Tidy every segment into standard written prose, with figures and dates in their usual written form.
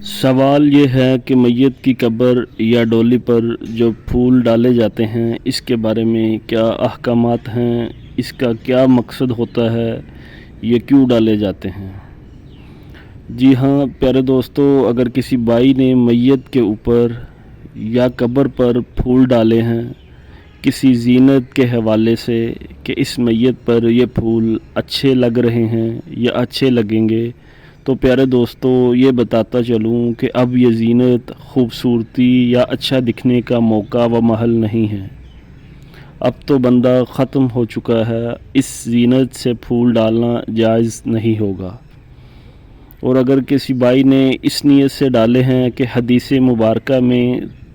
سوال یہ ہے کہ میت کی قبر یا ڈولی پر جو پھول ڈالے جاتے ہیں اس کے بارے میں کیا احکامات ہیں، اس کا کیا مقصد ہوتا ہے، یہ کیوں ڈالے جاتے ہیں؟ جی ہاں پیارے دوستو، اگر کسی بھائی نے میت کے اوپر یا قبر پر پھول ڈالے ہیں کسی زینت کے حوالے سے کہ اس میت پر یہ پھول اچھے لگ رہے ہیں یا اچھے لگیں گے، تو پیارے دوستو یہ بتاتا چلوں کہ اب یہ زینت خوبصورتی یا اچھا دکھنے کا موقع و محل نہیں ہے۔ اب تو بندہ ختم ہو چکا ہے، اس زینت سے پھول ڈالنا جائز نہیں ہوگا۔ اور اگر کسی بھائی نے اس نیت سے ڈالے ہیں کہ حدیث مبارکہ میں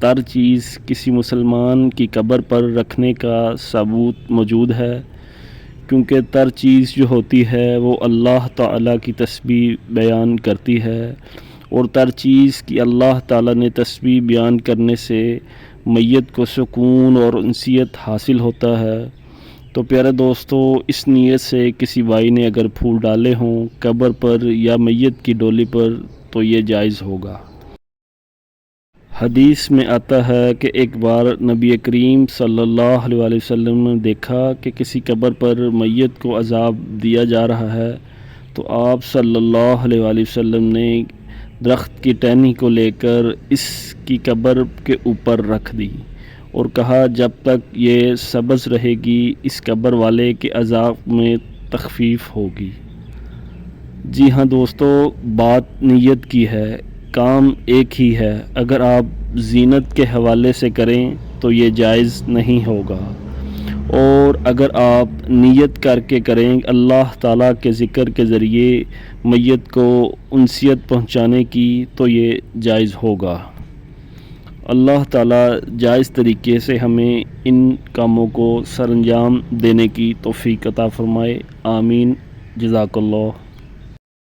تر چیز کسی مسلمان کی قبر پر رکھنے کا ثبوت موجود ہے، کیونکہ تر چیز جو ہوتی ہے وہ اللہ تعالیٰ کی تسبیح بیان کرتی ہے، اور تر چیز کی اللہ تعالیٰ نے تسبیح بیان کرنے سے میت کو سکون اور انسیت حاصل ہوتا ہے۔ تو پیارے دوستو، اس نیت سے کسی بھائی نے اگر پھول ڈالے ہوں قبر پر یا میت کی ڈولی پر تو یہ جائز ہوگا۔ حدیث میں آتا ہے کہ ایک بار نبی کریم صلی اللہ علیہ وسلم نے دیکھا کہ کسی قبر پر میت کو عذاب دیا جا رہا ہے، تو آپ صلی اللہ علیہ وسلم نے درخت کی ٹہنی کو لے کر اس کی قبر کے اوپر رکھ دی اور کہا جب تک یہ سبز رہے گی اس قبر والے کے عذاب میں تخفیف ہوگی۔ جی ہاں دوستو، بات نیت کی ہے، کام ایک ہی ہے۔ اگر آپ زینت کے حوالے سے کریں تو یہ جائز نہیں ہوگا، اور اگر آپ نیت کر کے کریں اللہ تعالیٰ کے ذکر کے ذریعے میت کو انسیت پہنچانے کی تو یہ جائز ہوگا۔ اللہ تعالیٰ جائز طریقے سے ہمیں ان کاموں کو سر انجام دینے کی توفیق عطا فرمائے، آمین، جزاک اللہ۔